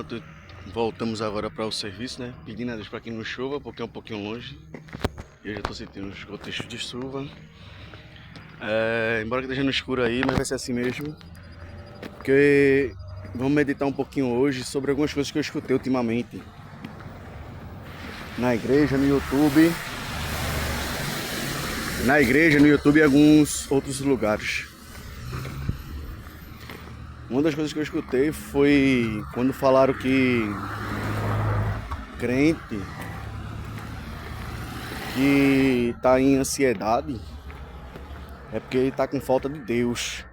enquanto voltamos agora para o serviço, né? Pedindo a Deus para que não chova, porque é um pouquinho longe. Eu já estou sentindo os contextos de chuva. Embora que esteja no escuro aí, mas vai ser assim mesmo. Porque vamos meditar um pouquinho hoje sobre algumas coisas que eu escutei ultimamente. Na igreja, no YouTube. Na igreja, no YouTube e alguns outros lugares. Uma das coisas que eu escutei foi quando falaram que crente que está em ansiedade é porque ele está com falta de Deus.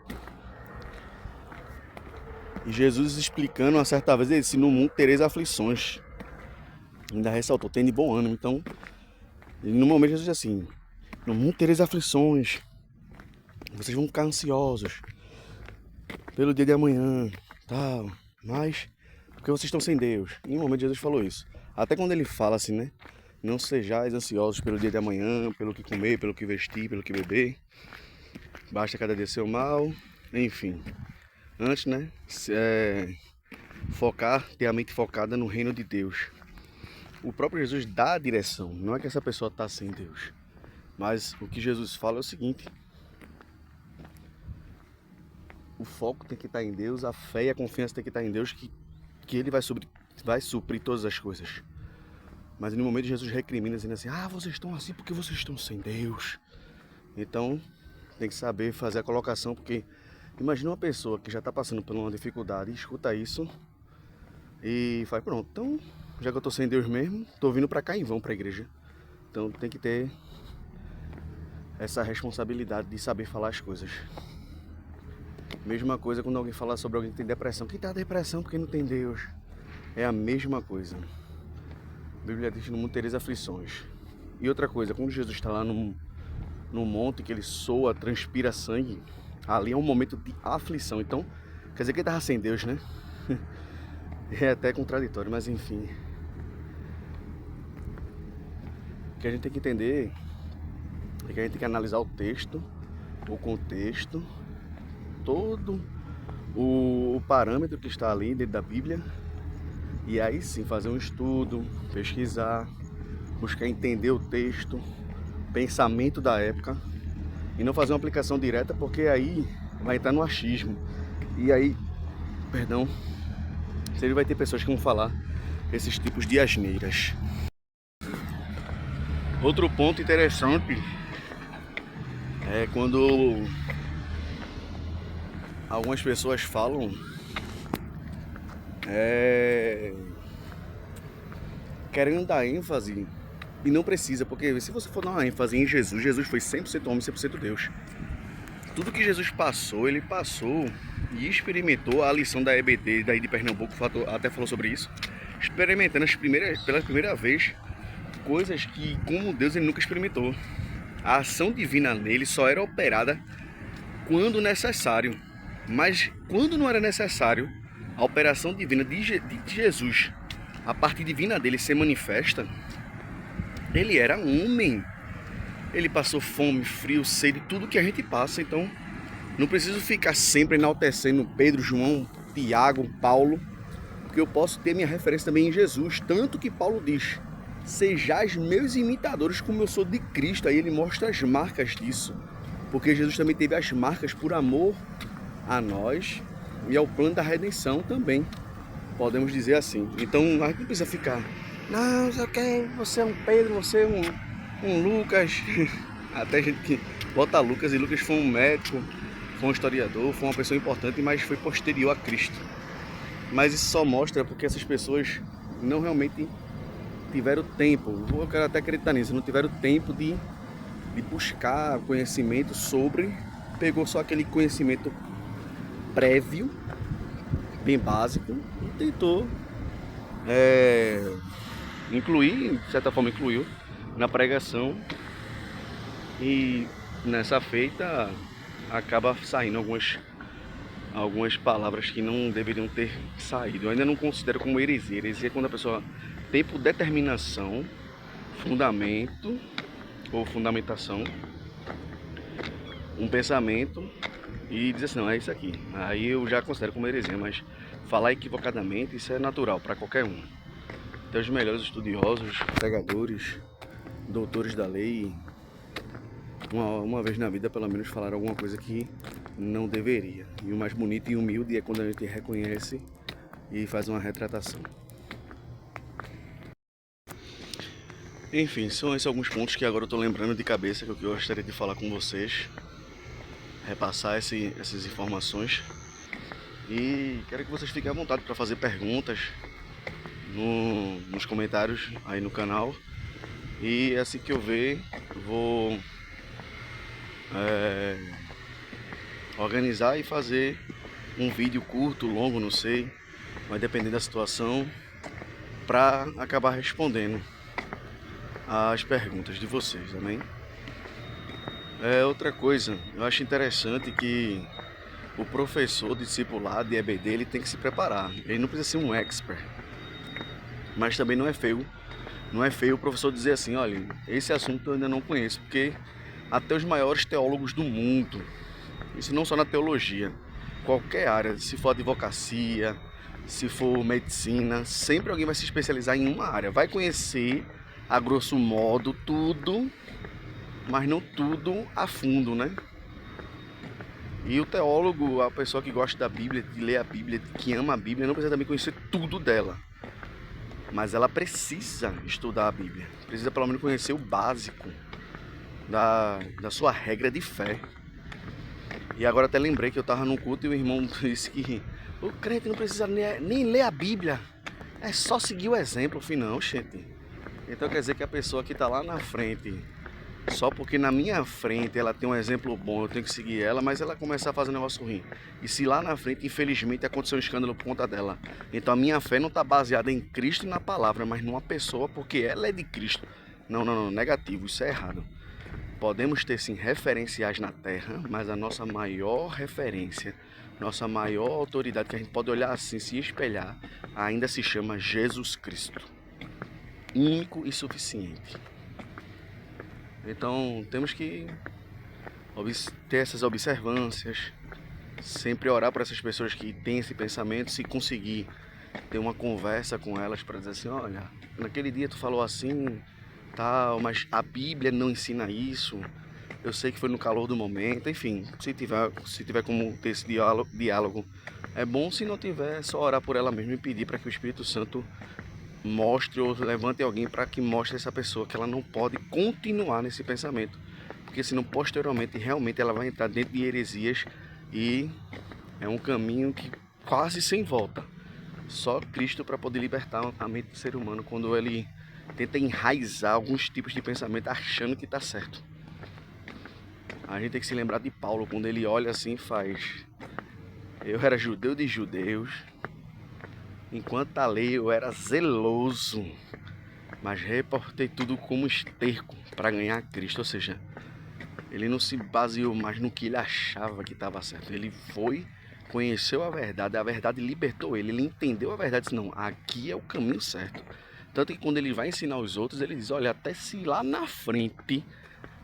E Jesus explicando uma certa vez, ele disse: no mundo tereis aflições. Ainda ressaltou, tem de bom ânimo. Então, no momento Jesus disse assim: no mundo tereis aflições, vocês vão ficar ansiosos pelo dia de amanhã, tal, mas porque vocês estão sem Deus. E no momento Jesus falou isso. Até quando ele fala assim, né? Não sejais ansiosos pelo dia de amanhã, pelo que comer, pelo que vestir, pelo que beber. Basta cada dia seu mal, enfim. Antes, né? Focar, ter a mente focada no reino de Deus. O próprio Jesus dá a direção. Não é que essa pessoa está sem Deus. Mas o que Jesus fala é o seguinte: o foco tem que estar em Deus, a fé e a confiança tem que estar em Deus, que Ele vai suprir todas as coisas. Mas no momento Jesus recrimina, dizendo assim: ah, vocês estão assim porque vocês estão sem Deus. Então tem que saber fazer a colocação, porque imagina uma pessoa que já está passando por uma dificuldade, escuta isso e faz: pronto, então já que eu estou sem Deus mesmo, estou vindo para cá em vão para a igreja. Então tem que ter essa responsabilidade de saber falar as coisas. Mesma coisa quando alguém fala sobre alguém que tem depressão. Quem está depressão porque não tem Deus? É a mesma coisa. A Bíblia diz: no mundo tereis aflições. E outra coisa, quando Jesus está lá no monte, que ele soa, transpira sangue, ali é um momento de aflição. Então, quer dizer que ele estava sem Deus, né? É até contraditório, mas enfim. O que a gente tem que entender é que a gente tem que analisar o texto, o contexto, todo o parâmetro que está ali dentro da Bíblia, e aí sim fazer um estudo, pesquisar, buscar entender o texto, pensamento da época, e não fazer uma aplicação direta, porque aí vai entrar no achismo. E aí, perdão, sempre vai ter pessoas que vão falar esses tipos de asneiras. Outro ponto interessante é quando algumas pessoas falam querendo dar ênfase, e não precisa, porque se você for dar uma ênfase em Jesus, Jesus foi 100% homem, 100% Deus. Tudo que Jesus passou, ele passou e experimentou. A lição da EBD daí de Pernambuco até falou sobre isso, experimentando pela primeira vez coisas que, como Deus, ele nunca experimentou. A ação divina nele só era operada quando necessário, mas quando não era necessário, a operação divina de Jesus, a parte divina dele se manifesta. Ele era homem, ele passou fome, frio, sede, tudo que a gente passa. Então não preciso ficar sempre enaltecendo Pedro, João, Tiago, Paulo, porque eu posso ter minha referência também em Jesus. Tanto que Paulo diz: sejais meus imitadores como eu sou de Cristo. Aí ele mostra as marcas disso, porque Jesus também teve as marcas por amor a nós e ao plano da redenção também, podemos dizer assim. Então a gente não precisa ficar: não, sei o que, você é um Pedro, você é um Lucas. Até gente que bota Lucas, e Lucas foi um médico, foi um historiador, foi uma pessoa importante, mas foi posterior a Cristo. Mas isso só mostra porque essas pessoas não realmente tiveram tempo, eu quero até acreditar nisso, não tiveram tempo de buscar conhecimento sobre, pegou só aquele conhecimento prévio, bem básico, e tentou incluir, de certa forma incluiu na pregação, e nessa feita acaba saindo algumas palavras que não deveriam ter saído. Eu ainda não considero como heresia. Heresia é quando a pessoa tem por determinação, fundamento ou fundamentação, um pensamento e diz assim: não, é isso aqui. Aí eu já considero como heresia, mas falar equivocadamente, isso é natural para qualquer um. Até os melhores estudiosos, pregadores, doutores da lei, uma vez na vida pelo menos falaram alguma coisa que não deveria. E o mais bonito e humilde é quando a gente reconhece e faz uma retratação. Enfim, são esses alguns pontos que agora eu tô lembrando de cabeça que eu gostaria de falar com vocês, repassar essas informações, e quero que vocês fiquem à vontade para fazer perguntas nos comentários aí no canal, e assim que eu ver, eu vou organizar e fazer um vídeo curto, longo, não sei, vai depender da situação, para acabar respondendo as perguntas de vocês, amém? Outra coisa, eu acho interessante que o professor discipulado de EBD, ele tem que se preparar. Ele não precisa ser um expert, mas também não é feio o professor dizer assim, olha, esse assunto eu ainda não conheço, porque até os maiores teólogos do mundo, isso não só na teologia, qualquer área, se for advocacia, se for medicina, sempre alguém vai se especializar em uma área, vai conhecer a grosso modo tudo, mas não tudo a fundo, né? E o teólogo, a pessoa que gosta da Bíblia, de ler a Bíblia, que ama a Bíblia, não precisa também conhecer tudo dela, mas ela precisa estudar a Bíblia, precisa pelo menos conhecer o básico da sua regra de fé. E agora até lembrei que eu estava num culto e o irmão disse que o crente não precisa nem ler a Bíblia, é só seguir o exemplo. Eu falei, não, gente. Então quer dizer que a pessoa que está lá na frente, só porque na minha frente ela tem um exemplo bom, eu tenho que seguir ela, mas ela começar a fazer um negócio ruim. E se lá na frente, infelizmente, aconteceu um escândalo por conta dela. Então a minha fé não está baseada em Cristo e na palavra, mas numa pessoa porque ela é de Cristo. Não, não, não, negativo, isso é errado. Podemos ter sim referenciais na terra, mas a nossa maior referência, nossa maior autoridade que a gente pode olhar assim, se espelhar, ainda se chama Jesus Cristo. Único e suficiente. Então temos que ter essas observâncias, sempre orar para essas pessoas que têm esse pensamento, se conseguir ter uma conversa com elas para dizer assim, olha, naquele dia tu falou assim, tal, mas a Bíblia não ensina isso, eu sei que foi no calor do momento, enfim, se tiver como ter esse diálogo, é bom. Se não tiver, é só orar por ela mesma e pedir para que o Espírito Santo mostre ou levante alguém para que mostre a essa pessoa que ela não pode continuar nesse pensamento, porque senão posteriormente realmente ela vai entrar dentro de heresias e é um caminho que quase sem volta. Só Cristo para poder libertar a mente do ser humano quando ele tenta enraizar alguns tipos de pensamento achando que está certo. A gente tem que se lembrar de Paulo quando ele olha assim e faz: eu era judeu de judeus, enquanto a lei eu era zeloso, mas reportei tudo como esterco para ganhar Cristo. Ou seja, ele não se baseou mais no que ele achava que estava certo. Ele foi, conheceu a verdade libertou ele. Ele entendeu a verdade e disse, não, aqui é o caminho certo. Tanto que quando ele vai ensinar os outros, ele diz, olha, até se lá na frente,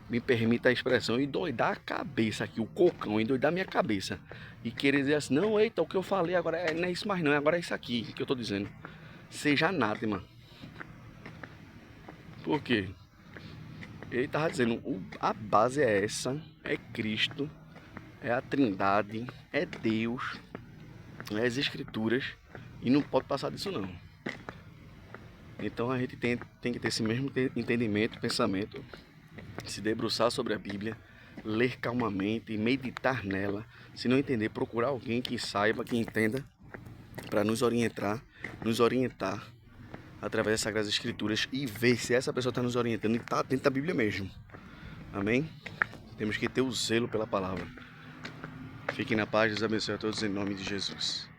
me permita a expressão, endoidar a cabeça aqui, o cocão, endoidar a minha cabeça. E querer dizer assim, não, eita, o que eu falei agora não é isso mais não, agora é isso aqui que eu tô dizendo. Seja anátema. Por quê? Ele tava dizendo, a base é essa, é Cristo, é a Trindade, é Deus, é as Escrituras, e não pode passar disso não. Então a gente tem que ter esse mesmo entendimento, pensamento, se debruçar sobre a Bíblia, ler calmamente, meditar nela. Se não entender, procurar alguém que saiba, que entenda, para nos orientar através das Sagradas Escrituras e ver se essa pessoa está nos orientando e está dentro da Bíblia mesmo. Amém? Temos que ter o zelo pela palavra. Fiquem na paz, Deus abençoe a todos em nome de Jesus.